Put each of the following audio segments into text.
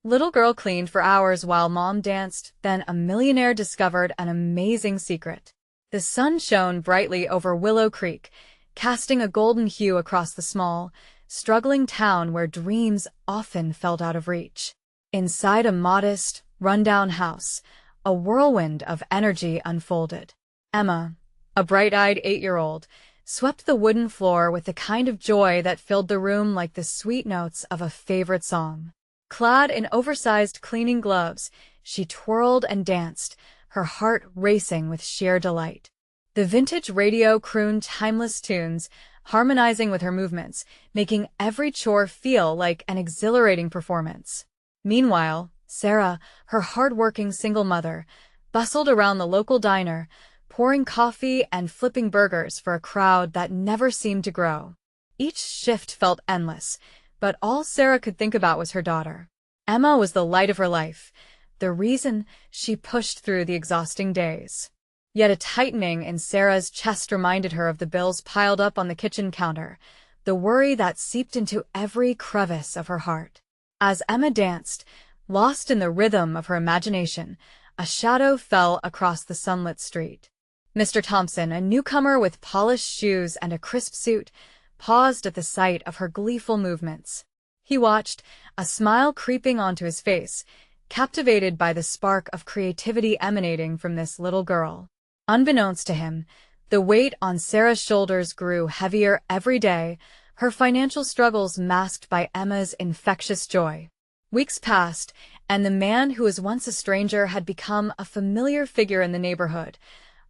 Little girl cleaned for hours while mom danced, then a millionaire discovered an amazing secret. The sun shone brightly over Willow Creek, casting a golden hue across the small, struggling town where dreams often felt out of reach. Inside a modest, rundown house, a whirlwind of energy unfolded. Emma, a bright-eyed 8-year-old, swept the wooden floor with the kind of joy that filled the room like the sweet notes of a favorite song. Clad in oversized cleaning gloves, she twirled and danced, her heart racing with sheer delight. The vintage radio crooned timeless tunes, harmonizing with her movements, making every chore feel like an exhilarating performance. Meanwhile, Sarah, her hard-working single mother, bustled around the local diner, pouring coffee and flipping burgers for a crowd that never seemed to grow. Each shift felt endless, but all Sarah could think about was her daughter. Emma was the light of her life, the reason she pushed through the exhausting days. Yet a tightening in Sarah's chest reminded her of the bills piled up on the kitchen counter, the worry that seeped into every crevice of her heart. As Emma danced, lost in the rhythm of her imagination, a shadow fell across the sunlit street. Mr. Thompson, a newcomer with polished shoes and a crisp suit, paused at the sight of her gleeful movements. He watched, a smile creeping onto his face, captivated by the spark of creativity emanating from this little girl. Unbeknownst to him, the weight on Sarah's shoulders grew heavier every day, her financial struggles masked by Emma's infectious joy. Weeks passed, and the man who was once a stranger had become a familiar figure in the neighborhood,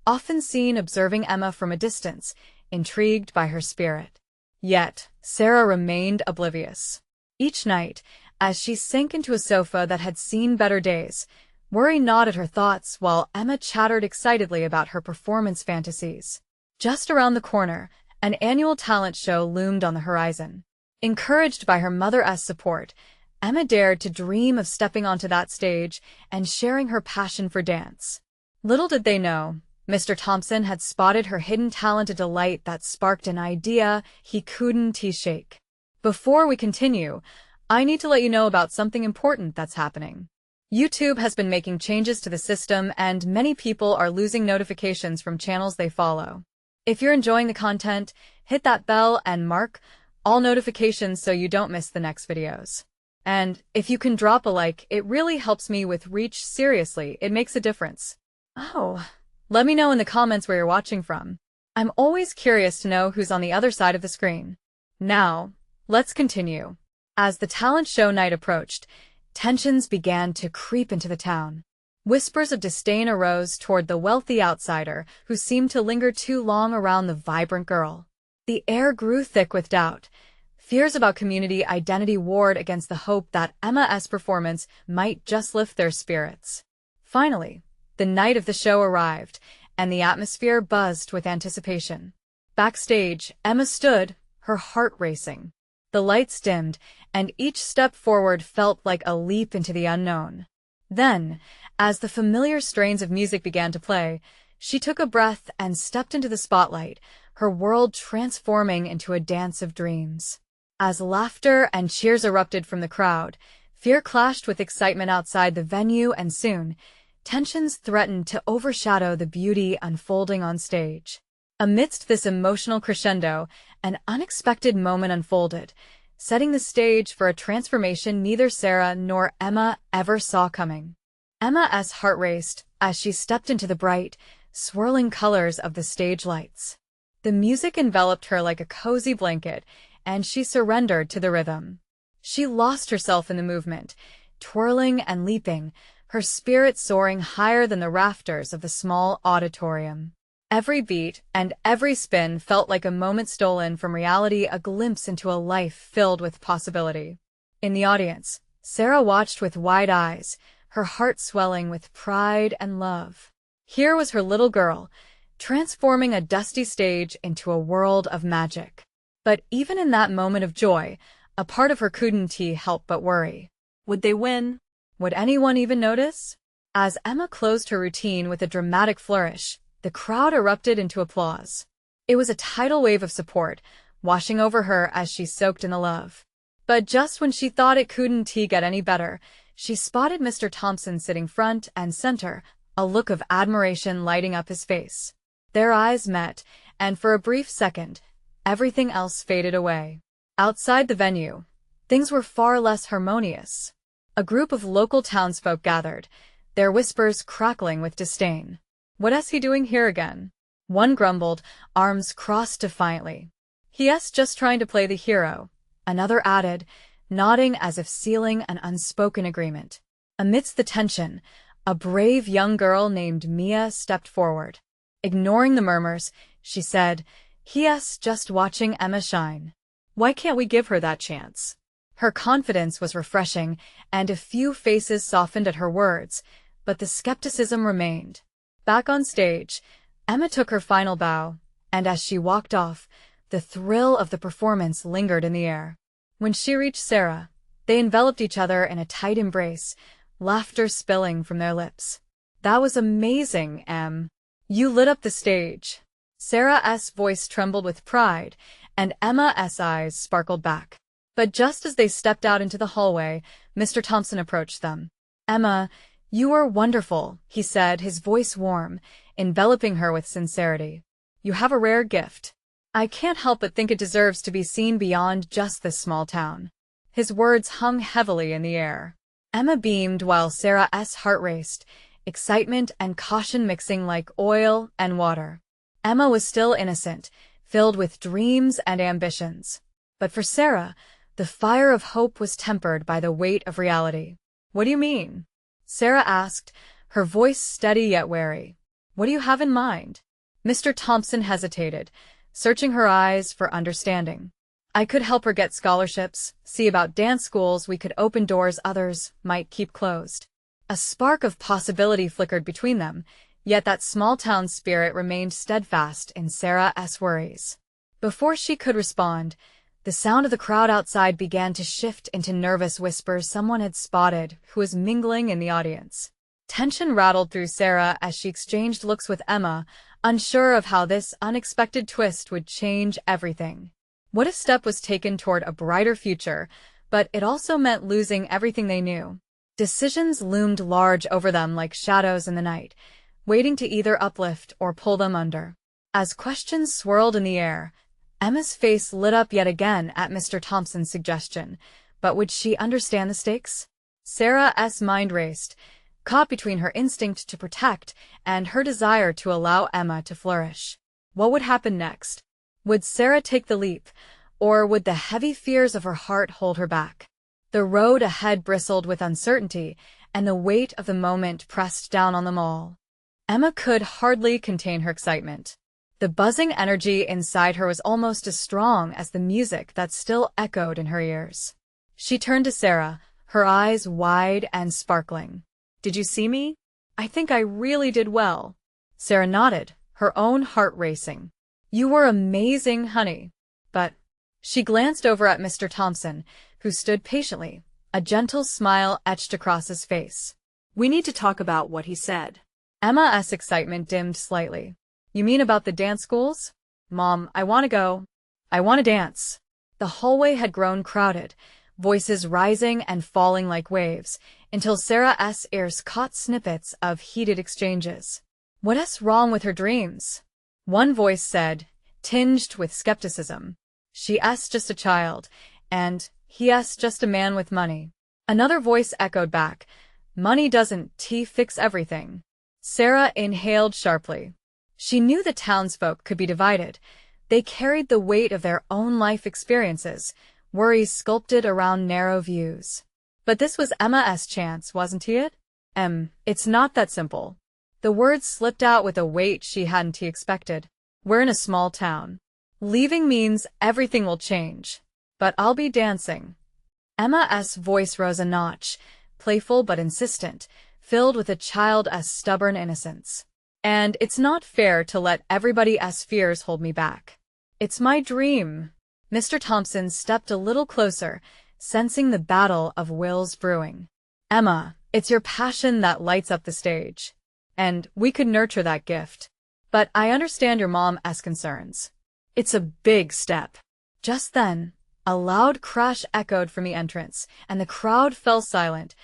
often seen observing Emma from a distance, intrigued by her spirit. Yet, Sarah remained oblivious. Each night, as she sank into a sofa that had seen better days, worry gnawed at her thoughts while Emma chattered excitedly about her performance fantasies. Just around the corner, an annual talent show loomed on the horizon. Encouraged by her mother's support, Emma dared to dream of stepping onto that stage and sharing her passion for dance. Little did they know, Mr. Thompson had spotted her hidden talent, a delight that sparked an idea he couldn't shake. Before we continue, I need to let you know about something important that's happening. YouTube has been making changes to the system, and many people are losing notifications from channels they follow. If you're enjoying the content, hit that bell and mark all notifications so you don't miss the next videos. And if you can drop a like, it really helps me with reach. Seriously, it makes a difference. Oh, let me know in the comments where you're watching from. I'm always curious to know who's on the other side of the screen. Now, let's continue. As the talent show night approached, tensions began to creep into the town. Whispers of disdain arose toward the wealthy outsider who seemed to linger too long around the vibrant girl. The air grew thick with doubt. Fears about community identity warred against the hope that Emma's performance might just lift their spirits. Finally, the night of the show arrived, and the atmosphere buzzed with anticipation. Backstage, Emma stood, her heart racing. The lights dimmed, and each step forward felt like a leap into the unknown. Then, as the familiar strains of music began to play, she took a breath and stepped into the spotlight, her world transforming into a dance of dreams. As laughter and cheers erupted from the crowd, fear clashed with excitement outside the venue, and soon, tensions threatened to overshadow the beauty unfolding on stage. Amidst this emotional crescendo, an unexpected moment unfolded, setting the stage for a transformation neither Sarah nor Emma ever saw coming. Emma's heart raced as she stepped into the bright, swirling colors of the stage lights. The music enveloped her like a cozy blanket, and she surrendered to the rhythm. She lost herself in the movement, twirling and leaping, her spirit soaring higher than the rafters of the small auditorium. Every beat and every spin felt like a moment stolen from reality, a glimpse into a life filled with possibility. In the audience, Sarah watched with wide eyes, her heart swelling with pride and love. Here was her little girl, transforming a dusty stage into a world of magic. But even in that moment of joy, a part of her couldn't help but worry. Would they win? Would anyone even notice? As Emma closed her routine with a dramatic flourish, the crowd erupted into applause. It was a tidal wave of support, washing over her as she soaked in the love. But just when she thought it couldn't get any better, She spotted Mr. Thompson sitting front and center, a look of admiration lighting up his face. Their eyes met, and for a brief second, everything else faded away. Outside the venue, things were far less harmonious. A group of local townsfolk gathered, their whispers crackling with disdain. "What's he doing here again?" One grumbled, arms crossed defiantly. "He's just trying to play the hero," another added, nodding as if sealing an unspoken agreement. Amidst the tension, a brave young girl named Mia stepped forward. Ignoring the murmurs, she said, "He's just watching Emma shine. Why can't we give her that chance?" Her confidence was refreshing, and a few faces softened at her words, but the skepticism remained. Back on stage, Emma took her final bow, and as she walked off, the thrill of the performance lingered in the air. When she reached Sarah, they enveloped each other in a tight embrace, laughter spilling from their lips. "That was amazing, Em. You lit up the stage." Sarah's voice trembled with pride, and Emma's eyes sparkled back. But just as they stepped out into the hallway, Mr. Thompson approached them. "Emma, you are wonderful," he said, his voice warm, enveloping her with sincerity. "You have a rare gift. I can't help but think it deserves to be seen beyond just this small town." His words hung heavily in the air. Emma beamed while Sarah's heart raced, excitement and caution mixing like oil and water. Emma was still innocent, filled with dreams and ambitions. But for Sarah, the fire of hope was tempered by the weight of reality. "What do you mean?" Sarah asked, her voice steady yet wary. "What do you have in mind?" Mr. Thompson hesitated, searching her eyes for understanding. "I could help her get scholarships, see about dance schools we could open doors others might keep closed." A spark of possibility flickered between them, yet that small-town spirit remained steadfast in Sarah's worries. Before she could respond, the sound of the crowd outside began to shift into nervous whispers someone had spotted who was mingling in the audience. Tension rattled through Sarah as she exchanged looks with Emma, unsure of how this unexpected twist would change everything. What if step was taken toward a brighter future, but it also meant losing everything they knew? Decisions loomed large over them like shadows in the night, waiting to either uplift or pull them under. As questions swirled in the air, Emma's face lit up yet again at Mr. Thompson's suggestion, but would she understand the stakes? Sarah's mind raced, caught between her instinct to protect and her desire to allow Emma to flourish. What would happen next? Would Sarah take the leap, or would the heavy fears of her heart hold her back? The road ahead bristled with uncertainty, and the weight of the moment pressed down on them all. Emma could hardly contain her excitement. The buzzing energy inside her was almost as strong as the music that still echoed in her ears. She turned to Sarah, her eyes wide and sparkling. "Did you see me? I think I really did well." Sarah nodded, her own heart racing. "You were amazing, honey." But she glanced over at Mr. Thompson, who stood patiently, a gentle smile etched across his face. "We need to talk about what he said." Emma's excitement dimmed slightly. "You mean about the dance schools?" "Mom, I want to go. I want to dance." The hallway had grown crowded, voices rising and falling like waves, until Sarah's ears caught snippets of heated exchanges. "What's wrong with her dreams?" One voice said, tinged with skepticism. "She's just a child, and he's just a man with money." Another voice echoed back, "Money doesn't fix everything." Sarah inhaled sharply. She knew the townsfolk could be divided. They carried the weight of their own life experiences, worries sculpted around narrow views. But this was Emma's chance, wasn't it? It's not that simple." The words slipped out with a weight she hadn't expected. "We're in a small town. Leaving means everything will change. But I'll be dancing." Emma's voice rose a notch, playful but insistent, filled with a child's stubborn innocence. "And it's not fair to let everybody's fears hold me back. It's my dream." Mr. Thompson stepped a little closer, sensing the battle of wills brewing. "Emma, it's your passion that lights up the stage. And we could nurture that gift. But I understand your mom's concerns. It's a big step." Just then, a loud crash echoed from the entrance, and the crowd fell silent,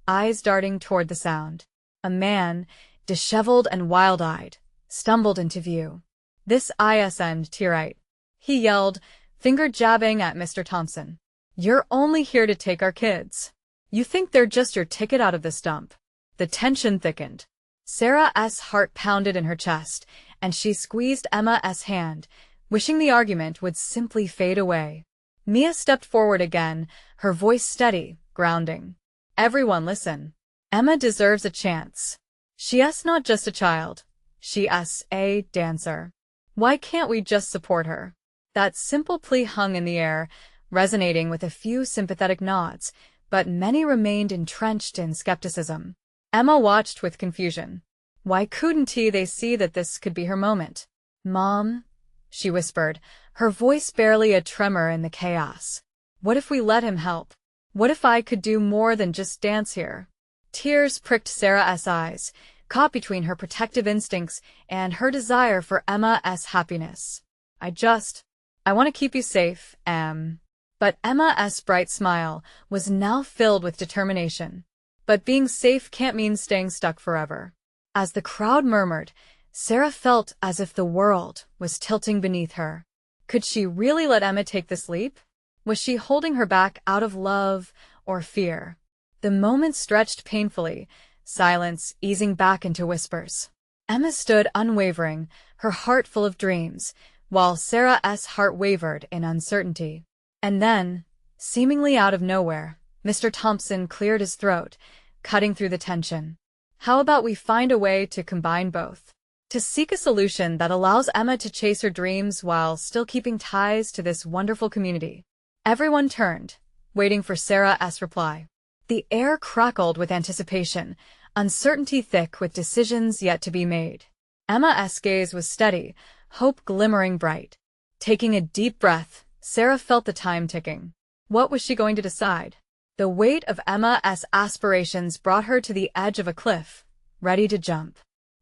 eyes darting toward the sound. A man, disheveled and wild-eyed, stumbled into view. "This isn't to right," he yelled, finger jabbing at Mr. Thompson. "You're only here to take our kids. You think they're just your ticket out of this dump." The tension thickened. Sarah's heart pounded in her chest, and she squeezed Emma's hand, wishing the argument would simply fade away. Mia stepped forward again, her voice steady, grounding. "Everyone listen. Emma deserves a chance. She's not just a child. She's a dancer. Why can't we just support her?" That simple plea hung in the air, resonating with a few sympathetic nods, but many remained entrenched in skepticism. Emma watched with confusion. Why couldn't they see that this could be her moment? "Mom," she whispered, her voice barely a tremor in the chaos. "What if we let him help? What if I could do more than just dance here?" Tears pricked Sarah's eyes, caught between her protective instincts and her desire for Emma's happiness. I want to keep you safe, But Emma's bright smile was now filled with determination. "But being safe can't mean staying stuck forever." As the crowd murmured, Sarah felt as if the world was tilting beneath her. Could she really let Emma take this leap? Was she holding her back out of love or fear? The moment stretched painfully, silence easing back into whispers. Emma stood unwavering, her heart full of dreams, while Sarah's heart wavered in uncertainty. And then, seemingly out of nowhere, Mr. Thompson cleared his throat, cutting through the tension. "How about we find a way to combine both? To seek a solution that allows Emma to chase her dreams while still keeping ties to this wonderful community." Everyone turned, waiting for Sarah's reply. The air crackled with anticipation, uncertainty thick with decisions yet to be made. Emma's gaze was steady, hope glimmering bright. Taking a deep breath, Sarah felt the time ticking. What was she going to decide? The weight of Emma's aspirations brought her to the edge of a cliff, ready to jump.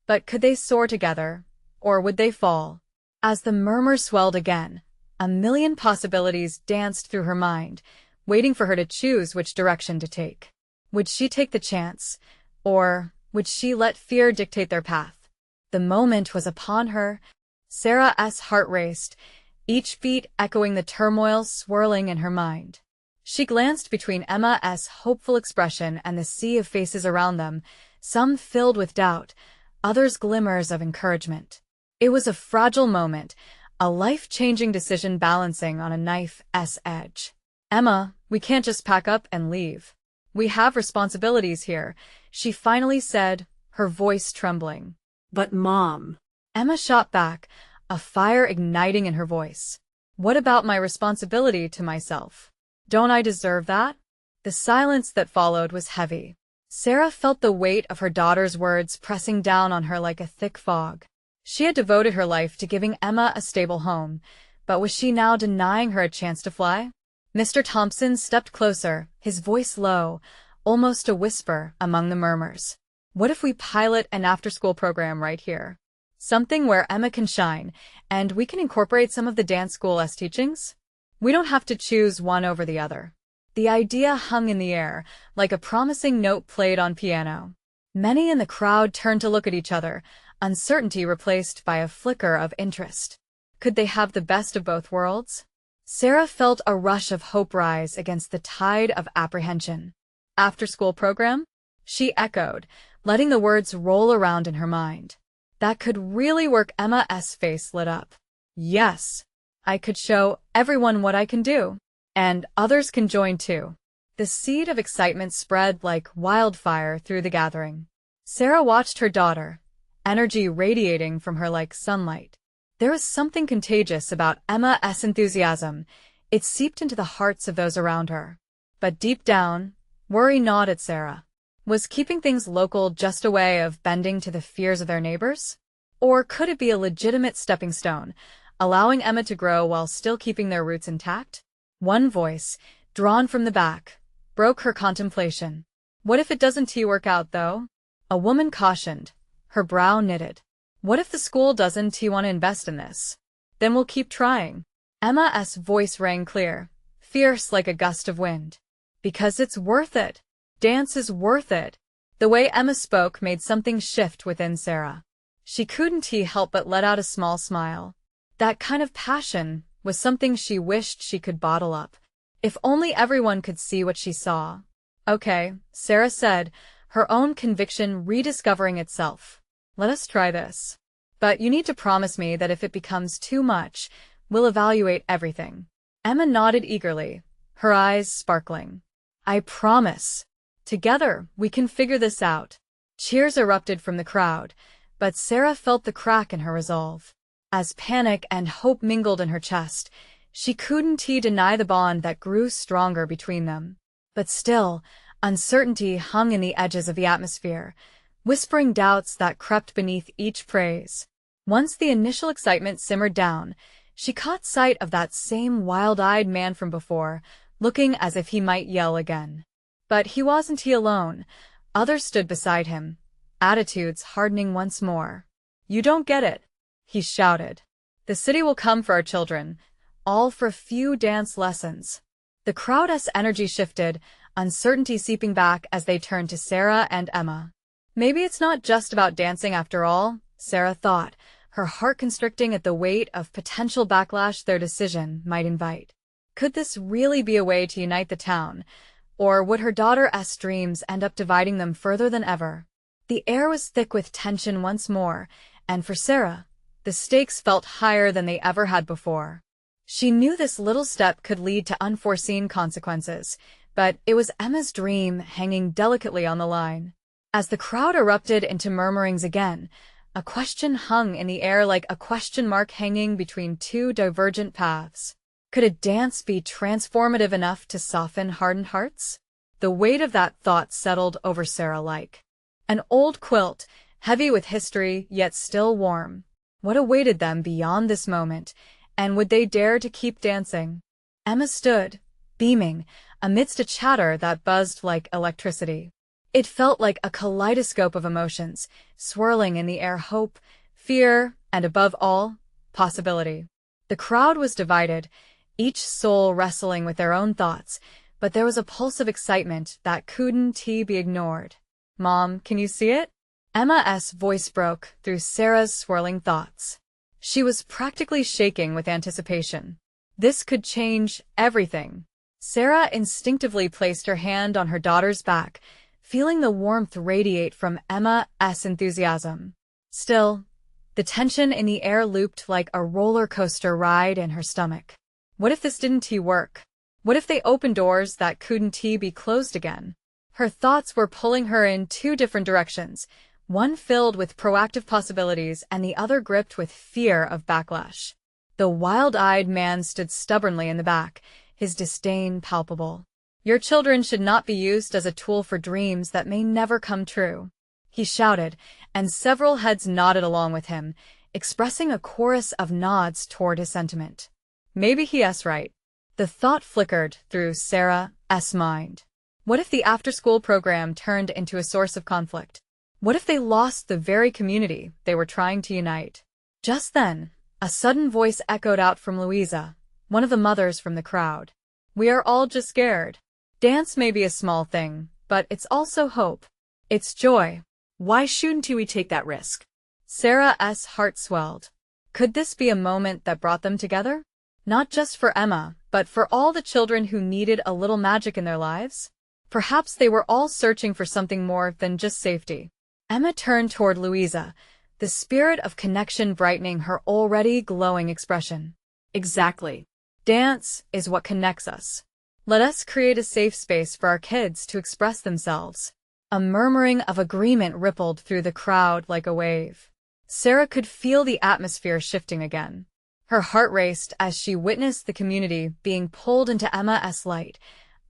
But could they soar together, or would they fall? As the murmur swelled again, a million possibilities danced through her mind, waiting for her to choose which direction to take. Would she take the chance, or would she let fear dictate their path? The moment was upon her. Sarah's heart raced, each beat echoing the turmoil swirling in her mind. She glanced between Emma's hopeful expression and the sea of faces around them, some filled with doubt, others glimmers of encouragement. It was a fragile moment, a life-changing decision balancing on a knife's edge. "Emma, we can't just pack up and leave. We have responsibilities here," she finally said, her voice trembling. "But Mom," Emma shot back, a fire igniting in her voice. "What about my responsibility to myself? Don't I deserve that?" The silence that followed was heavy. Sarah felt the weight of her daughter's words pressing down on her like a thick fog. She had devoted her life to giving Emma a stable home, but was she now denying her a chance to fly? Mr. Thompson stepped closer, his voice low, almost a whisper among the murmurs. "What if we pilot an after-school program right here? Something where Emma can shine, and we can incorporate some of the dance school's teachings? We don't have to choose one over the other." The idea hung in the air, like a promising note played on piano. Many in the crowd turned to look at each other, uncertainty replaced by a flicker of interest. Could they have the best of both worlds? Sarah felt a rush of hope rise against the tide of apprehension. "After-school program?" she echoed, letting the words roll around in her mind. That could really work. Emma's face lit up. "Yes, I could show everyone what I can do. And others can join too." The seed of excitement spread like wildfire through the gathering. Sarah watched her daughter, energy radiating from her like sunlight. There was something contagious about Emma's enthusiasm. It seeped into the hearts of those around her. But deep down, worry gnawed at Sarah. Was keeping things local just a way of bending to the fears of their neighbors? Or could it be a legitimate stepping stone, allowing Emma to grow while still keeping their roots intact? One voice, drawn from the back, broke her contemplation. "What if it doesn't work out, though?" A woman cautioned, her brow knitted. "What if the school doesn't want to invest in this? Then we'll keep trying." Emma's voice rang clear, fierce like a gust of wind. "Because it's worth it. Dance is worth it. The way Emma spoke made something shift within Sarah. She couldn't help but let out a small smile. That kind of passion was something she wished she could bottle up. If only everyone could see what she saw. Okay, Sarah said, her own conviction rediscovering itself. Let us try this. But you need to promise me that if it becomes too much, we'll evaluate everything. Emma nodded eagerly, her eyes sparkling. I promise. Together, we can figure this out. Cheers erupted from the crowd, but Sarah felt the crack in her resolve. As panic and hope mingled in her chest, she couldn't deny the bond that grew stronger between them. But still, uncertainty hung in the edges of the atmosphere, whispering doubts that crept beneath each praise. Once the initial excitement simmered down, she caught sight of that same wild-eyed man from before, looking as if he might yell again. But he wasn't alone. Others stood beside him, attitudes hardening once more. You don't get it, he shouted. The city will come for our children, all for a few dance lessons. The crowd's energy shifted, uncertainty seeping back as they turned to Sarah and Emma. Maybe it's not just about dancing after all, Sarah thought, her heart constricting at the weight of potential backlash their decision might invite. Could this really be a way to unite the town? Or would her daughter's dreams end up dividing them further than ever? The air was thick with tension once more, and for Sarah, the stakes felt higher than they ever had before. She knew this little step could lead to unforeseen consequences, but it was Emma's dream hanging delicately on the line. As the crowd erupted into murmurings again, a question hung in the air like a question mark hanging between two divergent paths. Could a dance be transformative enough to soften hardened hearts? The weight of that thought settled over Sarah like an old quilt, heavy with history yet still warm. What awaited them beyond this moment, and would they dare to keep dancing? Emma stood, beaming, amidst a chatter that buzzed like electricity. It felt like a kaleidoscope of emotions, swirling in the air: hope, fear, and above all, possibility. The crowd was divided, each soul wrestling with their own thoughts, but there was a pulse of excitement that couldn't be ignored. Mom, can you see it? Emma's voice broke through Sarah's swirling thoughts. She was practically shaking with anticipation. This could change everything. Sarah instinctively placed her hand on her daughter's back, feeling the warmth radiate from Emma's enthusiasm. Still, the tension in the air looped like a roller coaster ride in her stomach. What if this didn't work? What if they opened doors that couldn't be closed again? Her thoughts were pulling her in two different directions, one filled with proactive possibilities and the other gripped with fear of backlash. The wild-eyed man stood stubbornly in the back, his disdain palpable. Your children should not be used as a tool for dreams that may never come true, he shouted, and several heads nodded along with him, expressing a chorus of nods toward his sentiment. Maybe he's right. The thought flickered through Sarah's mind. What if the after-school program turned into a source of conflict? What if they lost the very community they were trying to unite? Just then, a sudden voice echoed out from Louisa, one of the mothers from the crowd. We are all just scared. Dance may be a small thing, but it's also hope. It's joy. Why shouldn't we take that risk? Sarah's heart swelled. Could this be a moment that brought them together? Not just for Emma, but for all the children who needed a little magic in their lives? Perhaps they were all searching for something more than just safety. Emma turned toward Louisa, the spirit of connection brightening her already glowing expression. Exactly. Dance is what connects us. Let us create a safe space for our kids to express themselves. A murmuring of agreement rippled through the crowd like a wave. Sarah could feel the atmosphere shifting again. Her heart raced as she witnessed the community being pulled into Emma's light,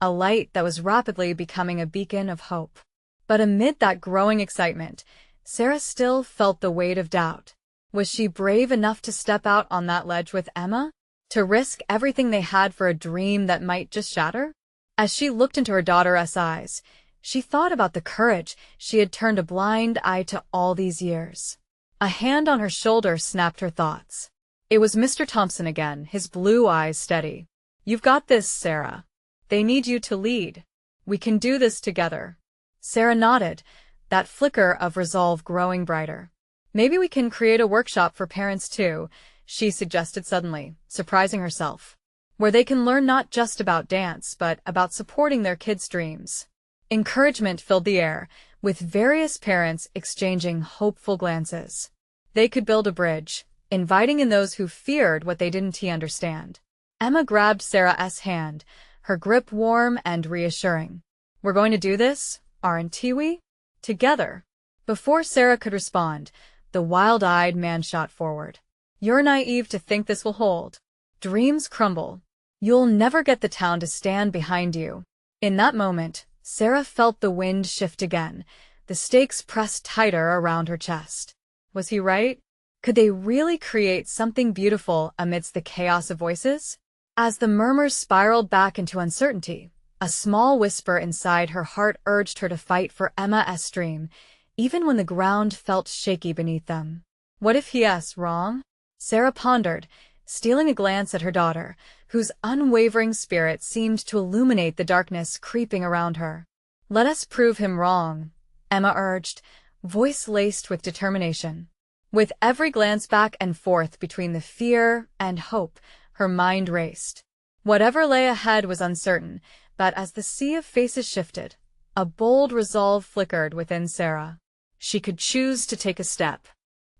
a light that was rapidly becoming a beacon of hope. But amid that growing excitement, Sarah still felt the weight of doubt. Was she brave enough to step out on that ledge with Emma? To risk everything they had for a dream that might just shatter? As she looked into her daughter's eyes, she thought about the courage she had turned a blind eye to all these years. A hand on her shoulder snapped her thoughts. It was Mr. Thompson again, his blue eyes steady. You've got this, Sarah. They need you to lead. We can do this together. Sarah nodded, that flicker of resolve growing brighter. Maybe we can create a workshop for parents too, she suggested suddenly, surprising herself, where they can learn not just about dance but about supporting their kids' dreams. Encouragement filled the air, with various parents exchanging hopeful glances. They could build a bridge, inviting in those who feared what they didn't understand. Emma grabbed Sarah's hand, her grip warm and reassuring. We're going to do this, aren't we? Together. Before Sarah could respond, the wild-eyed man shot forward. You're naive to think this will hold. Dreams crumble. You'll never get the town to stand behind you. In that moment, Sarah felt the wind shift again, the stakes pressed tighter around her chest. Was he right? Could they really create something beautiful amidst the chaos of voices? As the murmurs spiraled back into uncertainty, a small whisper inside her heart urged her to fight for Emma's dream, even when the ground felt shaky beneath them. What if he's wrong? Sarah pondered, stealing a glance at her daughter, whose unwavering spirit seemed to illuminate the darkness creeping around her. Let us prove him wrong, Emma urged, voice laced with determination. With every glance back and forth between the fear and hope, her mind raced. Whatever lay ahead was uncertain, but as the sea of faces shifted, a bold resolve flickered within Sarah. She could choose to take a step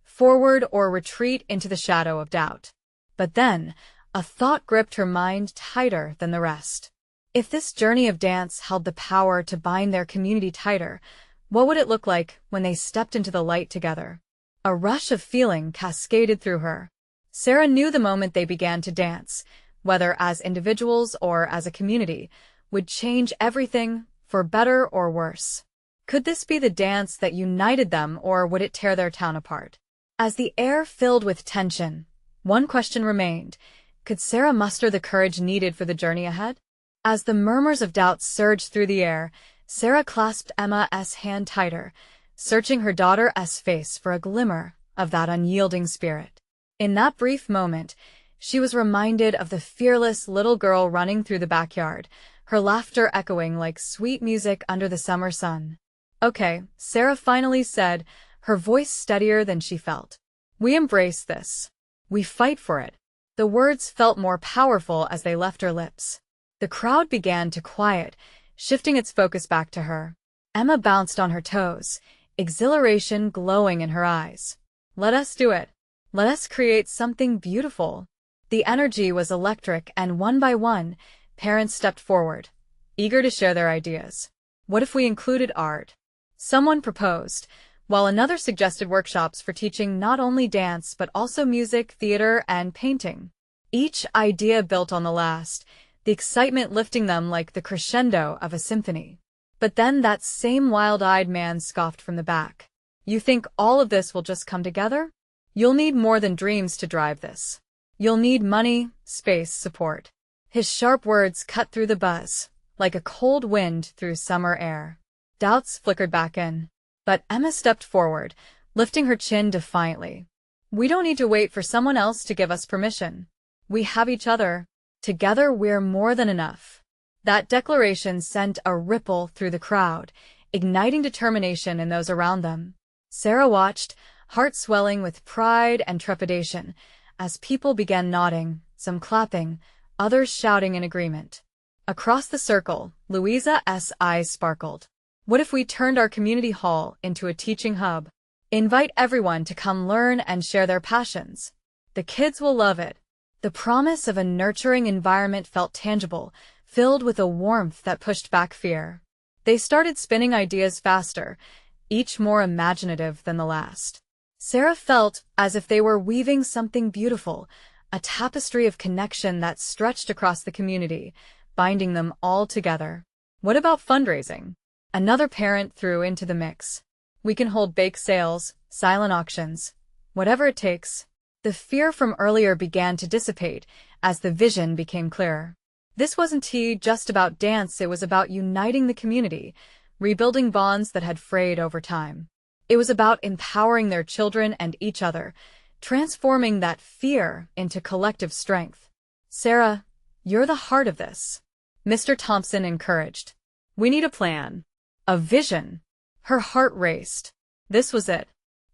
forward or retreat into the shadow of doubt. But then, a thought gripped her mind tighter than the rest. If this journey of dance held the power to bind their community tighter, what would it look like when they stepped into the light together? A rush of feeling cascaded through her. Sarah knew the moment they began to dance, whether as individuals or as a community, would change everything, for better or worse. Could this be the dance that united them, or would it tear their town apart? As the air filled with tension, one question remained. Could Sarah muster the courage needed for the journey ahead? As the murmurs of doubt surged through the air, Sarah clasped Emma's hand tighter, searching her daughter's face for a glimmer of that unyielding spirit. In that brief moment, she was reminded of the fearless little girl running through the backyard, her laughter echoing like sweet music under the summer sun. Okay, Sarah finally said, her voice steadier than she felt. We embrace this. We fight for it. The words felt more powerful as they left her lips. The crowd began to quiet, shifting its focus back to her. Emma bounced on her toes, exhilaration glowing in her eyes. Let us do it. Let us create something beautiful. The energy was electric, and one by one, parents stepped forward, eager to share their ideas. What if we included art? Someone proposed, while another suggested workshops for teaching not only dance but also music, theater, and painting. Each idea built on the last, the excitement lifting them like the crescendo of a symphony. But then that same wild-eyed man scoffed from the back. You think all of this will just come together? You'll need more than dreams to drive this. You'll need money, space, support. His sharp words cut through the buzz, like a cold wind through summer air. Doubts flickered back in. But Emma stepped forward, lifting her chin defiantly. We don't need to wait for someone else to give us permission. We have each other. Together we're more than enough. That declaration sent a ripple through the crowd, igniting determination in those around them. Sarah watched, heart swelling with pride and trepidation, as people began nodding, some clapping, others shouting in agreement. Across the circle, Louisa's eyes sparkled. What if we turned our community hall into a teaching hub? Invite everyone to come learn and share their passions. The kids will love it. The promise of a nurturing environment felt tangible, filled with a warmth that pushed back fear. They started spinning ideas faster, each more imaginative than the last. Sarah felt as if they were weaving something beautiful, a tapestry of connection that stretched across the community, binding them all together. What about fundraising? Another parent threw into the mix. We can hold bake sales, silent auctions, whatever it takes. The fear from earlier began to dissipate as the vision became clearer. This wasn't just about dance, it was about uniting the community, rebuilding bonds that had frayed over time. It was about empowering their children and each other, transforming that fear into collective strength. Sarah, you're the heart of this, Mr. Thompson encouraged. We need a plan. A vision. Her heart raced. This was it.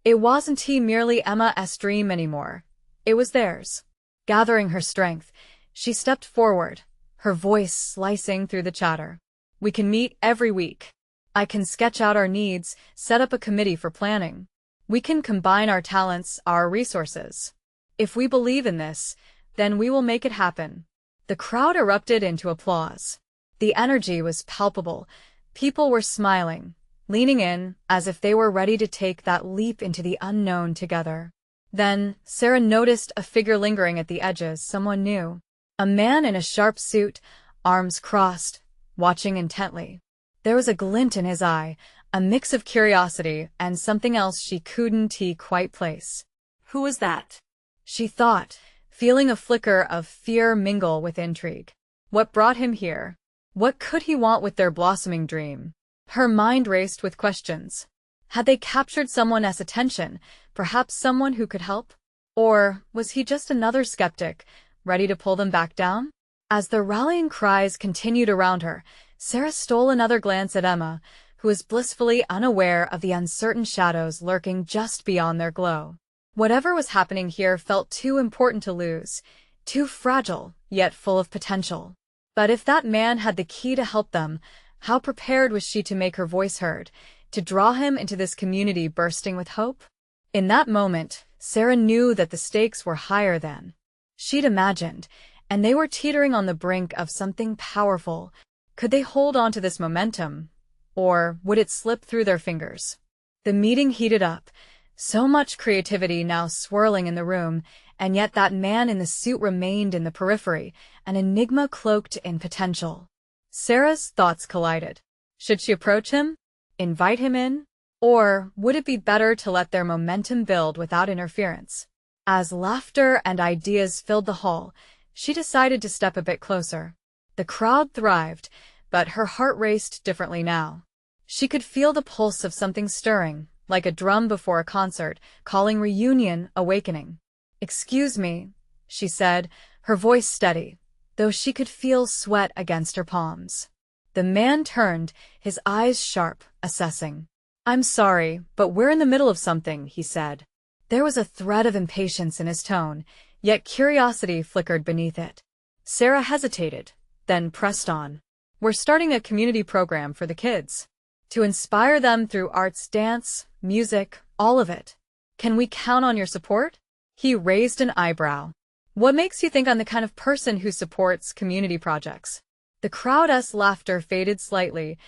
It wasn't merely Emma's dream anymore. It was theirs. Gathering her strength, she stepped forward, her voice slicing through the chatter. We can meet every week. I can sketch out our needs, set up a committee for planning. We can combine our talents, our resources. If we believe in this, then we will make it happen. The crowd erupted into applause. The energy was palpable. People were smiling, leaning in as if they were ready to take that leap into the unknown together. Then, Sarah noticed a figure lingering at the edges, someone new. A man in a sharp suit, arms crossed, watching intently. There was a glint in his eye, a mix of curiosity and something else she couldn't quite place. Who was that? She thought, feeling a flicker of fear mingle with intrigue. What brought him here? What could he want with their blossoming dream? Her mind raced with questions. Had they captured someone's attention, perhaps someone who could help? Or was he just another skeptic, ready to pull them back down? As the rallying cries continued around her, Sarah stole another glance at Emma, who was blissfully unaware of the uncertain shadows lurking just beyond their glow. Whatever was happening here felt too important to lose, too fragile, yet full of potential. But if that man had the key to help them, how prepared was she to make her voice heard, to draw him into this community bursting with hope? In that moment, Sarah knew that the stakes were higher than she'd imagined, and they were teetering on the brink of something powerful. Could they hold on to this momentum, or would it slip through their fingers? The meeting heated up, so much creativity now swirling in the room, and yet that man in the suit remained in the periphery, an enigma cloaked in potential. Sarah's thoughts collided. Should she approach him? Invite him in? Or would it be better to let their momentum build without interference? As laughter and ideas filled the hall, she decided to step a bit closer. The crowd thrived, but her heart raced differently now. She could feel the pulse of something stirring, like a drum before a concert, calling reunion, awakening. "Excuse me," she said, her voice steady, though she could feel sweat against her palms. The man turned, his eyes sharp, assessing. "I'm sorry, but we're in the middle of something," he said. There was a thread of impatience in his tone, yet curiosity flickered beneath it. Sarah hesitated, then pressed on. "We're starting a community program for the kids. To inspire them through arts, dance, music, all of it. Can we count on your support?" He raised an eyebrow. "What makes you think I'm the kind of person who supports community projects?" The crowd's laughter faded slightly,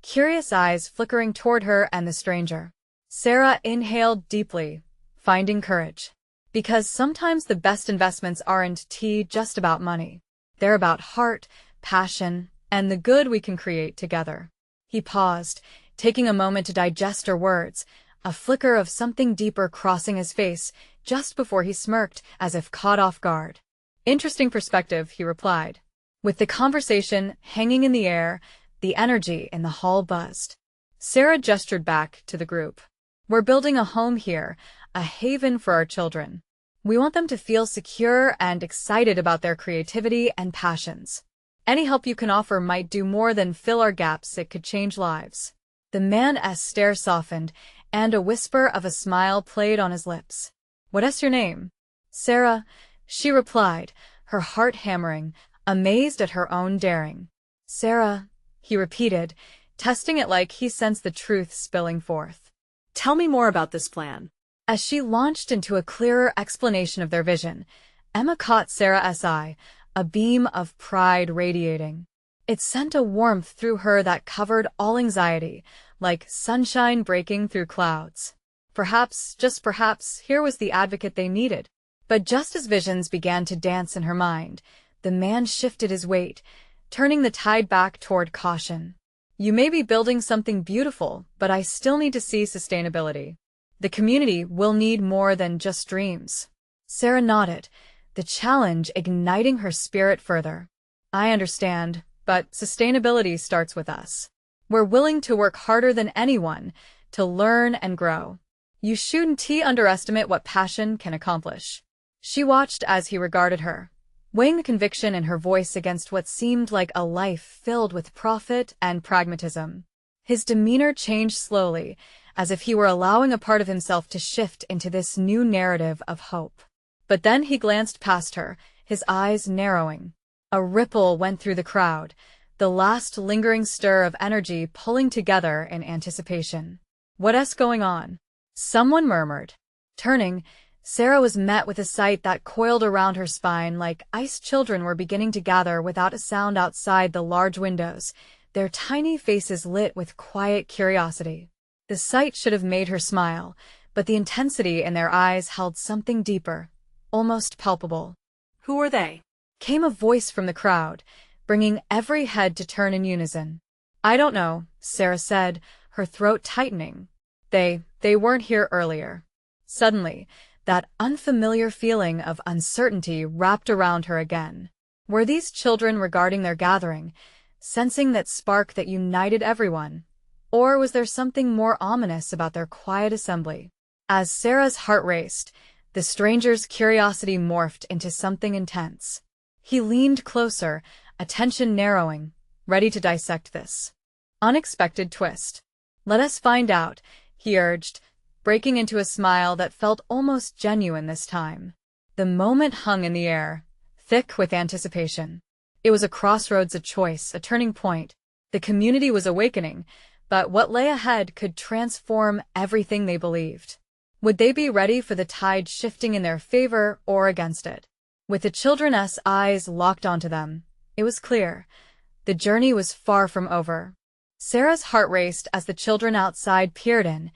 curious eyes flickering toward her and the stranger. Sarah inhaled deeply, finding courage. Because sometimes the best investments aren't just about money. They're about heart, passion, and the good we can create together. He paused, taking a moment to digest her words, a flicker of something deeper crossing his face just before he smirked, as if caught off guard. "Interesting perspective," he replied. With the conversation hanging in the air, the energy in the hall buzzed. Sarah gestured back to the group. "We're building a home here, a haven for our children. We want them to feel secure and excited about their creativity and passions. Any help you can offer might do more than fill our gaps, it could change lives." The man's stare softened, and a whisper of a smile played on his lips. "What's your name?" "Sarah," she replied, her heart hammering, amazed at her own daring. "Sarah," he repeated, testing it like he sensed the truth spilling forth. "Tell me more about this plan." As she launched into a clearer explanation of their vision, Emma caught Sarah's eye, a beam of pride radiating. It sent a warmth through her that covered all anxiety, like sunshine breaking through clouds. Perhaps, just perhaps, here was the advocate they needed. But just as visions began to dance in her mind, the man shifted his weight, turning the tide back toward caution. "You may be building something beautiful, but I still need to see sustainability. The community will need more than just dreams." Sarah nodded, the challenge igniting her spirit further. "I understand, but sustainability starts with us. We're willing to work harder than anyone, to learn and grow. You shouldn't underestimate what passion can accomplish." She watched as he regarded her. weighing the conviction in her voice against what seemed like a life filled with profit and pragmatism. His demeanor changed slowly, as if he were allowing a part of himself to shift into this new narrative of hope. But then he glanced past her, his eyes narrowing. A ripple went through the crowd, the last lingering stir of energy pulling together in anticipation. "What's going on?" someone murmured. Turning, Sarah was met with a sight that coiled around her spine like ice. Children were beginning to gather without a sound outside the large windows, their tiny faces lit with quiet curiosity. The sight should have made her smile, but the intensity in their eyes held something deeper, almost palpable. "Who are they?" came a voice from the crowd, bringing every head to turn in unison. "I don't know," Sarah said, her throat tightening. They weren't here earlier." Suddenly, that unfamiliar feeling of uncertainty wrapped around her again. Were these children regarding their gathering, sensing that spark that united everyone? Or was there something more ominous about their quiet assembly? As Sarah's heart raced, the stranger's curiosity morphed into something intense. He leaned closer, attention narrowing, ready to dissect this unexpected twist. "Let us find out," he urged, breaking into a smile that felt almost genuine this time. The moment hung in the air, thick with anticipation. It was a crossroads, a choice, a turning point. The community was awakening, but what lay ahead could transform everything they believed. Would they be ready for the tide shifting in their favor or against it? With the children's eyes locked onto them, it was clear. The journey was far from over. Sarah's heart raced as the children outside peered in,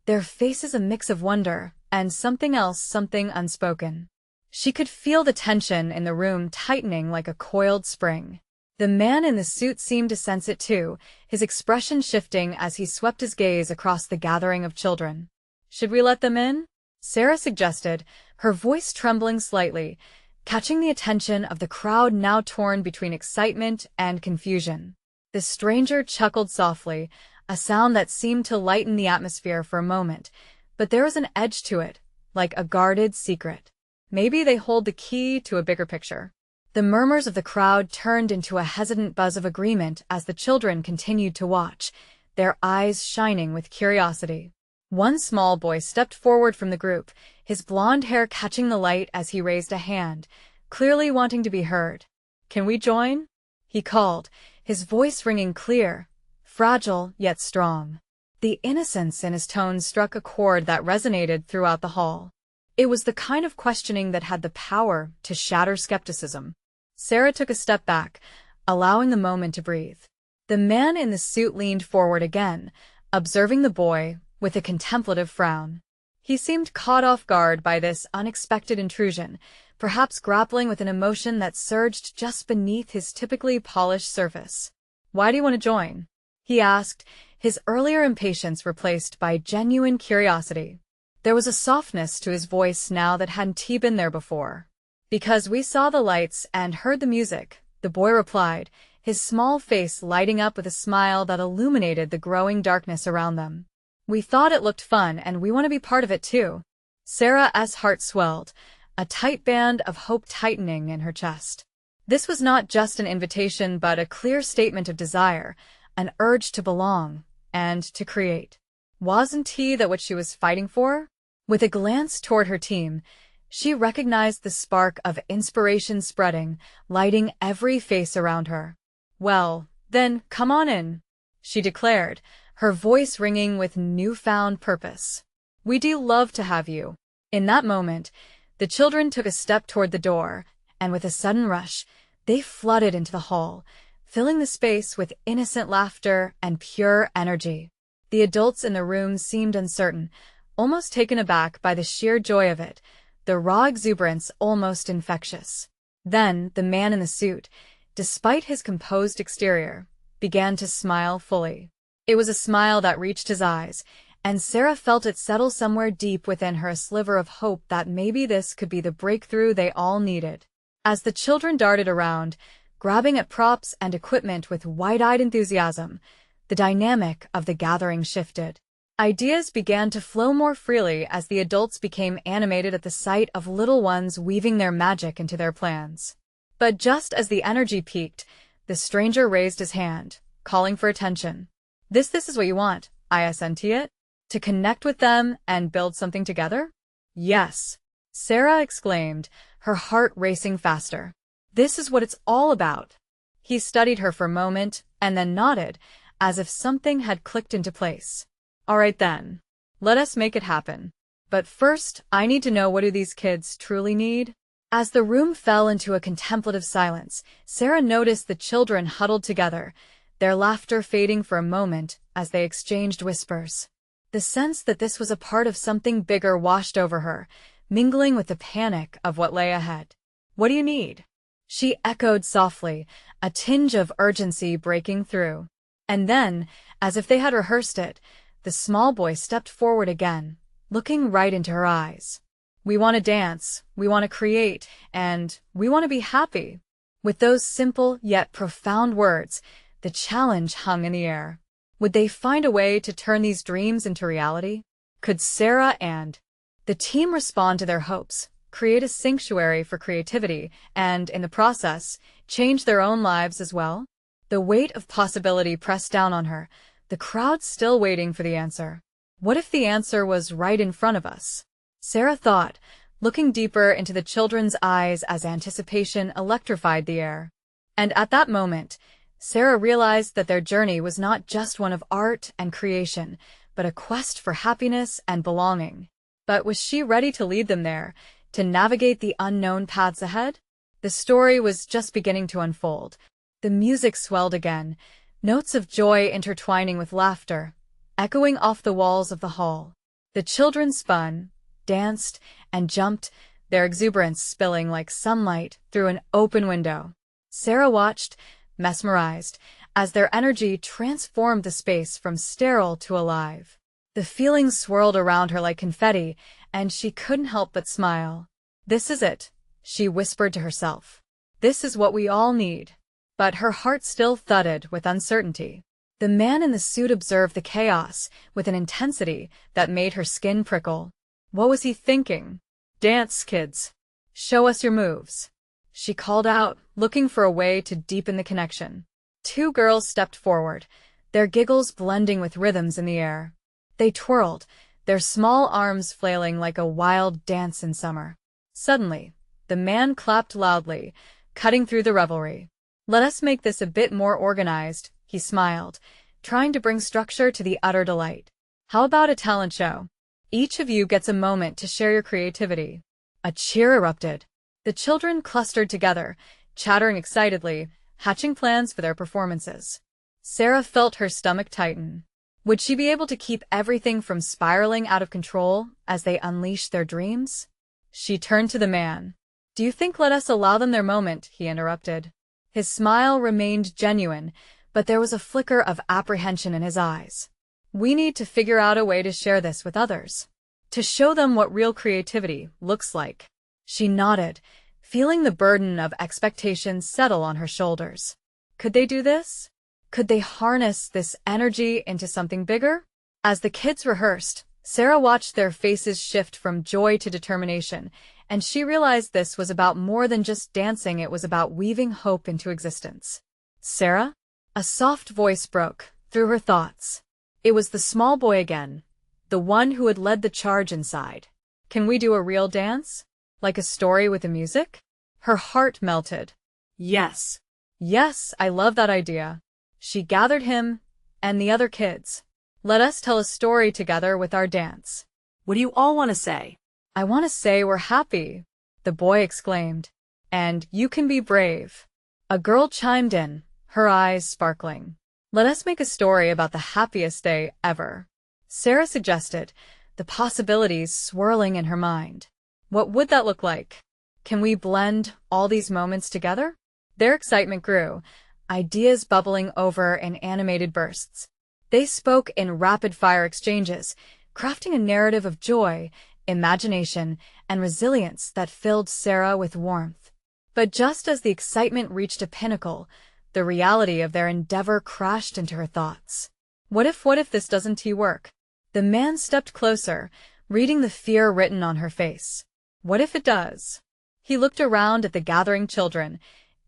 their faces a mix of wonder and something else, something unspoken. She could feel the tension in the room tightening like a coiled spring. The man in the suit seemed to sense it too, his expression shifting as he swept his gaze across the gathering of children. "Should we let them in?" Sarah suggested, her voice trembling slightly, catching the attention of the crowd now torn between excitement and confusion. The stranger chuckled softly, a sound that seemed to lighten the atmosphere for a moment, but there was an edge to it, like a guarded secret. "Maybe they hold the key to a bigger picture." The murmurs of the crowd turned into a hesitant buzz of agreement as the children continued to watch, their eyes shining with curiosity. One small boy stepped forward from the group, his blonde hair catching the light as he raised a hand, clearly wanting to be heard. "Can we join?" he called, his voice ringing clear, fragile yet strong. The innocence in his tone struck a chord that resonated throughout the hall. It was the kind of questioning that had the power to shatter skepticism. Sarah took a step back, allowing the moment to breathe. The man in the suit leaned forward again, observing the boy with a contemplative frown. He seemed caught off guard by this unexpected intrusion, perhaps grappling with an emotion that surged just beneath his typically polished surface. "Why do you want to join?" he asked, his earlier impatience replaced by genuine curiosity. There was a softness to his voice now that hadn't been there before. "Because we saw the lights and heard the music," the boy replied, his small face lighting up with a smile that illuminated the growing darkness around them. "We thought it looked fun and we want to be part of it too." Sarah's heart swelled, a tight band of hope tightening in her chest. This was not just an invitation but a clear statement of desire, an urge to belong and to create. Wasn't that what she was fighting for? With a glance toward her team, she recognized the spark of inspiration spreading, lighting every face around her. "Well, then, come on in," she declared, her voice ringing with newfound purpose. "We do love to have you." In that moment, the children took a step toward the door, and with a sudden rush, they flooded into the hall, filling the space with innocent laughter and pure energy. The adults in the room seemed uncertain, almost taken aback by the sheer joy of it, the raw exuberance almost infectious. Then the man in the suit, despite his composed exterior, began to smile fully. It was a smile that reached his eyes, and Sarah felt it settle somewhere deep within her, a sliver of hope that maybe this could be the breakthrough they all needed. As the children darted around, grabbing at props and equipment with wide-eyed enthusiasm, the dynamic of the gathering shifted. Ideas began to flow more freely as the adults became animated at the sight of little ones weaving their magic into their plans. But just as the energy peaked, the stranger raised his hand, calling for attention. This is what you want, isn't it? To connect with them and build something together? Yes, Sarah exclaimed, her heart racing faster. This is what it's all about. He studied her for a moment and then nodded, as if something had clicked into place. All right then. Let us make it happen. But first, I need to know, what do these kids truly need? As the room fell into a contemplative silence, Sarah noticed the children huddled together, their laughter fading for a moment as they exchanged whispers. The sense that this was a part of something bigger washed over her, mingling with the panic of what lay ahead. What do you need? She echoed softly, a tinge of urgency breaking through. And then, as if they had rehearsed it, the small boy stepped forward again, looking right into her eyes. We want to dance, we want to create, and we want to be happy. With those simple yet profound words, the challenge hung in the air. Would they find a way to turn these dreams into reality? Could Sarah and the team respond to their hopes, create a sanctuary for creativity, and, in the process, change their own lives as well? The weight of possibility pressed down on her, the crowd still waiting for the answer. What if the answer was right in front of us? Sarah thought, looking deeper into the children's eyes as anticipation electrified the air. And at that moment, Sarah realized that their journey was not just one of art and creation, but a quest for happiness and belonging. But was she ready to lead them there, to navigate the unknown paths ahead? The story was just beginning to unfold. The music swelled again, notes of joy intertwining with laughter, echoing off the walls of the hall. The children spun, danced, and jumped, their exuberance spilling like sunlight through an open window. Sarah watched, mesmerized, as their energy transformed the space from sterile to alive. The feelings swirled around her like confetti, and she couldn't help but smile. This is it, she whispered to herself. This is what we all need. But her heart still thudded with uncertainty. The man in the suit observed the chaos with an intensity that made her skin prickle. What was he thinking? Dance, kids. Show us your moves. She called out, looking for a way to deepen the connection. Two girls stepped forward, their giggles blending with rhythms in the air. They twirled, their small arms flailing like a wild dance in summer. Suddenly, the man clapped loudly, cutting through the revelry. Let us make this a bit more organized, he smiled, trying to bring structure to the utter delight. How about a talent show? Each of you gets a moment to share your creativity. A cheer erupted. The children clustered together, chattering excitedly, hatching plans for their performances. Sarah felt her stomach tighten. Would she be able to keep everything from spiraling out of control as they unleashed their dreams? She turned to the man. Do you think let us allow them their moment? He interrupted. His smile remained genuine, but there was a flicker of apprehension in his eyes. We need to figure out a way to share this with others. To show them what real creativity looks like. She nodded, feeling the burden of expectations settle on her shoulders. Could they do this? Could they harness this energy into something bigger? As the kids rehearsed, Sarah watched their faces shift from joy to determination, and she realized this was about more than just dancing. It was about weaving hope into existence. Sarah? A soft voice broke through her thoughts. It was the small boy again, the one who had led the charge inside. Can we do a real dance? Like a story with the music? Her heart melted. Yes. Yes, I love that idea. She gathered him and the other kids. Let us tell a story together with our dance. What do you all want to say? I want to say we're happy, the boy exclaimed. And you can be brave. A girl chimed in, her eyes sparkling. Let us make a story about the happiest day ever. Sarah suggested, the possibilities swirling in her mind. What would that look like? Can we blend all these moments together? Their excitement grew, ideas bubbling over in animated bursts. They spoke in rapid-fire exchanges, crafting a narrative of joy, imagination, and resilience that filled Sarah with warmth. But just as the excitement reached a pinnacle, the reality of their endeavor crashed into her thoughts. What if this doesn't work? The man stepped closer, reading the fear written on her face. What if it does? He looked around at the gathering children,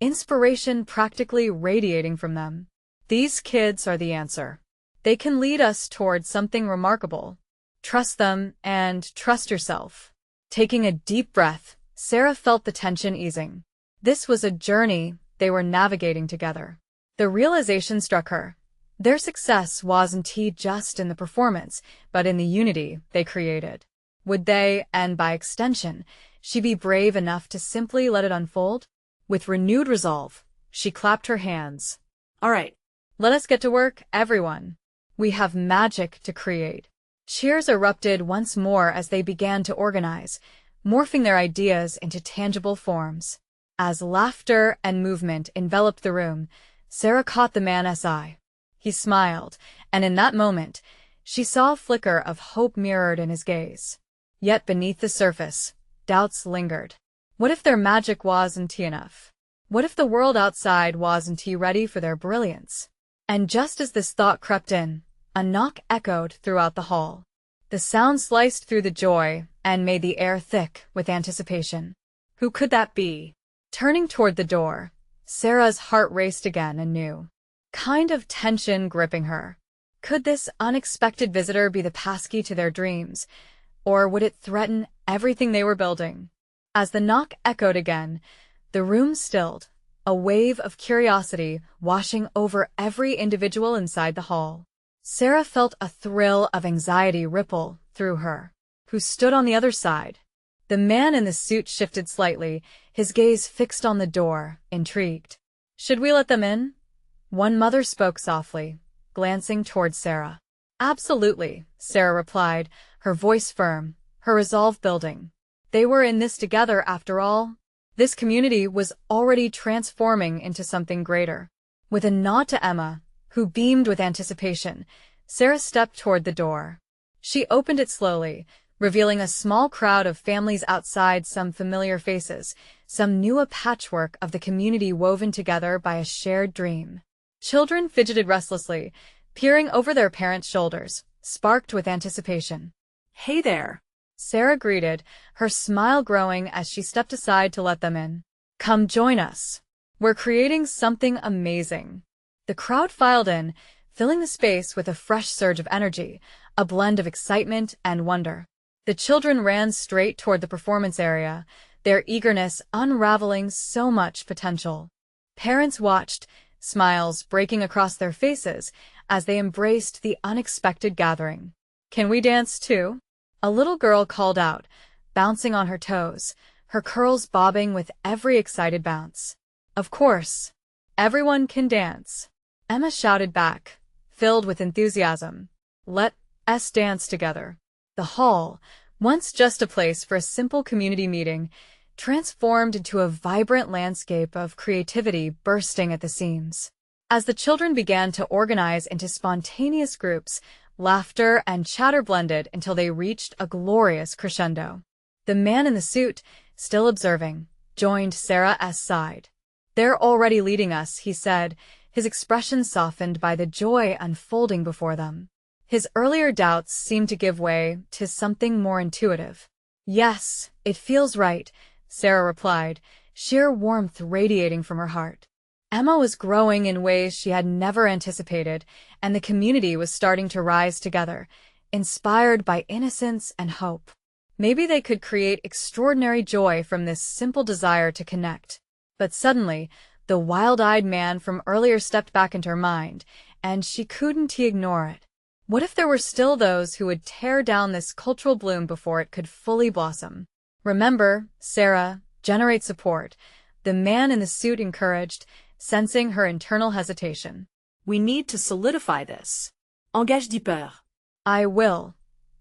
inspiration practically radiating from them. These kids are the answer. They can lead us towards something remarkable. Trust them and trust yourself. Taking a deep breath, Sarah felt the tension easing. This was a journey they were navigating together. The realization struck her. Their success wasn't just in the performance, but in the unity they created. Would they, and by extension, she be brave enough to simply let it unfold? With renewed resolve, she clapped her hands. All right, let us get to work, everyone. We have magic to create. Cheers erupted once more as they began to organize, morphing their ideas into tangible forms. As laughter and movement enveloped the room, Sarah caught the man's eye. He smiled, and in that moment, she saw a flicker of hope mirrored in his gaze. Yet beneath the surface, doubts lingered. What if their magic wasn't enough? What if the world outside wasn't ready for their brilliance? And just as this thought crept in, a knock echoed throughout the hall. The sound sliced through the joy and made the air thick with anticipation. Who could that be? Turning toward the door, Sarah's heart raced again anew. Kind of tension gripping her. Could this unexpected visitor be the passkey to their dreams, or would it threaten everything they were building? As the knock echoed again, the room stilled, a wave of curiosity washing over every individual inside the hall. Sarah felt a thrill of anxiety ripple through her. Who stood on the other side? The man in the suit shifted slightly, his gaze fixed on the door, intrigued. Should we let them in? One mother spoke softly, glancing toward Sarah. Absolutely, Sarah replied, her voice firm, her resolve building. They were in this together after all. This community was already transforming into something greater. With a nod to Emma, who beamed with anticipation, Sarah stepped toward the door. She opened it slowly, revealing a small crowd of families outside, some familiar faces, some new, a patchwork of the community woven together by a shared dream. Children fidgeted restlessly, peering over their parents' shoulders, sparked with anticipation. Hey there, Sarah greeted, her smile growing as she stepped aside to let them in. Come join us. We're creating something amazing. The crowd filed in, filling the space with a fresh surge of energy, a blend of excitement and wonder. The children ran straight toward the performance area, their eagerness unraveling so much potential. Parents watched, smiles breaking across their faces as they embraced the unexpected gathering. Can we dance too? A little girl called out, bouncing on her toes, her curls bobbing with every excited bounce. Of course. Everyone can dance. Emma shouted back, filled with enthusiasm. Let us dance together. The hall, once just a place for a simple community meeting, transformed into a vibrant landscape of creativity bursting at the seams. As the children began to organize into spontaneous groups, laughter and chatter blended until they reached a glorious crescendo. The man in the suit, still observing, joined Sarah's side. They're already leading us, he said, his expression softened by the joy unfolding before them. His earlier doubts seemed to give way to something more intuitive. Yes, it feels right, Sarah replied, sheer warmth radiating from her heart. Emma was growing in ways she had never anticipated, and the community was starting to rise together, inspired by innocence and hope. Maybe they could create extraordinary joy from this simple desire to connect. But suddenly, the wild-eyed man from earlier stepped back into her mind, and she couldn't ignore it. What if there were still those who would tear down this cultural bloom before it could fully blossom? Remember, Sarah, generate support, the man in the suit encouraged, sensing her internal hesitation. We need to solidify this. Engage deeper. I will,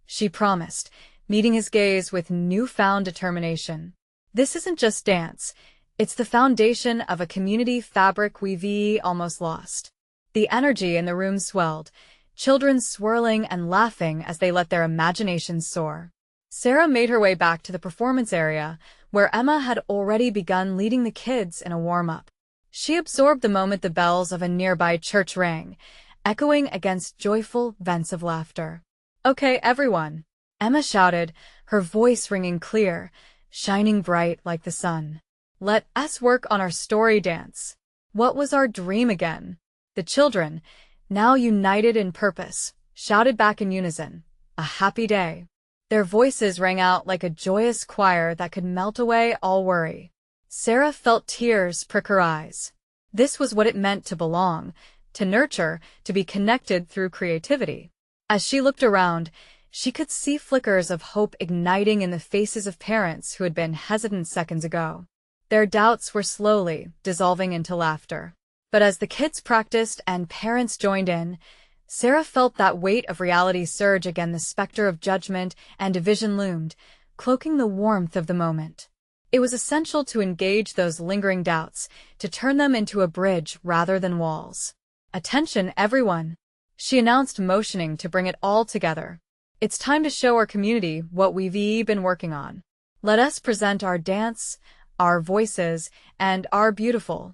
she promised, meeting his gaze with newfound determination. This isn't just dance, it's the foundation of a community fabric we've almost lost. The energy in the room swelled, children swirling and laughing as they let their imaginations soar. Sarah made her way back to the performance area, where Emma had already begun leading the kids in a warm-up. She absorbed the moment the bells of a nearby church rang, echoing against joyful vents of laughter. Okay, everyone, Emma shouted, her voice ringing clear, shining bright like the sun. Let us work on our story dance. What was our dream again? The children, now united in purpose, shouted back in unison, "A happy day." Their voices rang out like a joyous choir that could melt away all worry. Sarah felt tears prick her eyes. This was what it meant to belong, to nurture, to be connected through creativity. As she looked around, she could see flickers of hope igniting in the faces of parents who had been hesitant seconds ago. Their doubts were slowly dissolving into laughter. But as the kids practiced and parents joined in, Sarah felt that weight of reality surge again. The specter of judgment and division loomed, cloaking the warmth of the moment. It was essential to engage those lingering doubts, to turn them into a bridge rather than walls. "Attention, everyone," she announced, motioning to bring it all together. "It's time to show our community what we've been working on. Let us present our dance, our voices, and our beautiful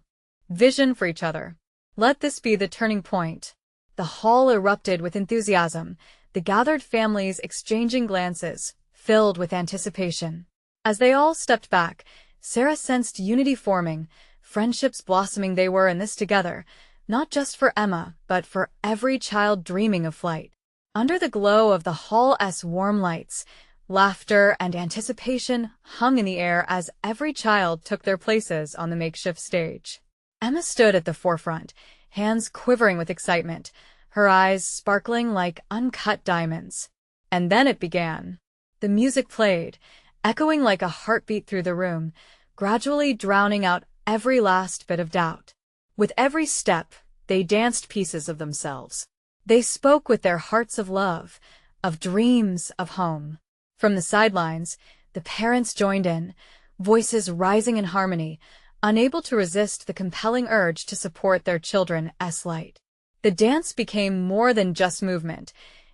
vision for each other. Let this be the turning point." The hall erupted with enthusiasm, the gathered families exchanging glances, filled with anticipation. As they all stepped back, Sarah sensed unity forming, friendships blossoming. They were in this together, not just for Emma, but for every child dreaming of flight. Under the glow of the hall's warm lights, laughter and anticipation hung in the air as every child took their places on the makeshift stage. Emma stood at the forefront, hands quivering with excitement, her eyes sparkling like uncut diamonds. And then it began. The music played, echoing like a heartbeat through the room, gradually drowning out every last bit of doubt. With every step, they danced pieces of themselves. They spoke with their hearts of love, of dreams, of home. From the sidelines, the parents joined in, voices rising in harmony, unable to resist the compelling urge to support their children's light. The dance became more than just movement.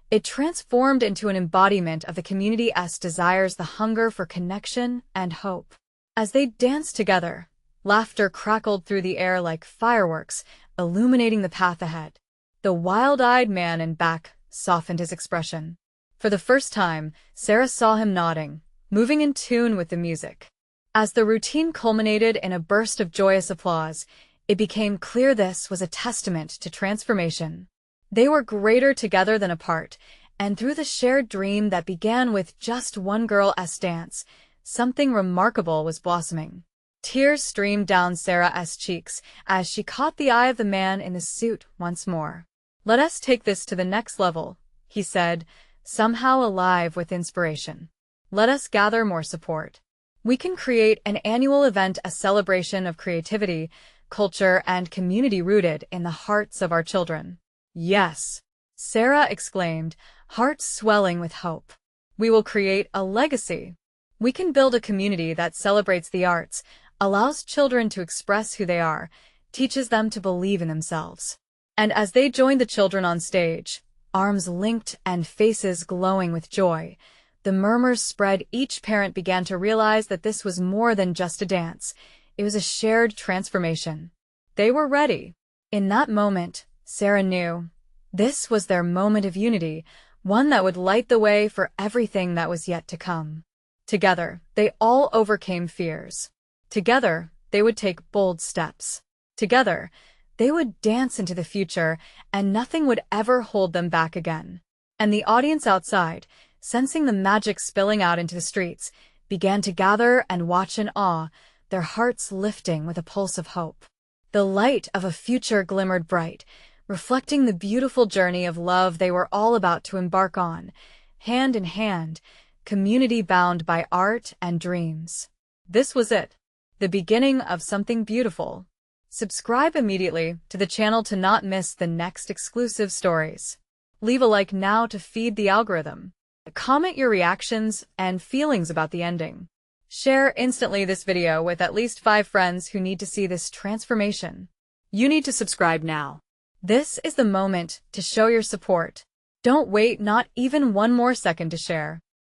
It transformed into an embodiment of the community's desires, the hunger for connection and hope. As they danced together, laughter crackled through the air like fireworks, illuminating the path ahead. The wild-eyed man in back softened his expression. For the first time, Sarah saw him nodding, moving in tune with the music. As the routine culminated in a burst of joyous applause, it became clear this was a testament to transformation. They were greater together than apart, and through the shared dream that began with just one girl's dance, something remarkable was blossoming. Tears streamed down Sarah's cheeks as she caught the eye of the man in the suit once more. "Let us take this to the next level," he said, somehow alive with inspiration. "Let us gather more support. We can create an annual event, a celebration of creativity, culture, and community rooted in the hearts of our children." "Yes," Sarah exclaimed, heart swelling with hope. "We will create a legacy. We can build a community that celebrates the arts, allows children to express who they are, teaches them to believe in themselves." And as they joined the children on stage, arms linked and faces glowing with joy, the murmurs spread. Each parent began to realize that this was more than just a dance. It was a shared transformation. They were ready. In that moment, Sarah knew this was their moment of unity, one that would light the way for everything that was yet to come. Together, they all overcame fears. Together, they would take bold steps. Together, they would dance into the future, and nothing would ever hold them back again. And the audience outside, sensing the magic spilling out into the streets, began to gather and watch in awe, their hearts lifting with a pulse of hope. The light of a future glimmered bright, reflecting the beautiful journey of love they were all about to embark on, hand in hand, community bound by art and dreams. This was it, the beginning of something beautiful. Subscribe immediately to the channel to not miss the next exclusive stories. Leave a like now to feed the algorithm. Comment your reactions and feelings about the ending. Share instantly this video with at least 5 friends who need to see this transformation. You need to subscribe now. This is the moment to show your support. Don't wait not even one more second to share.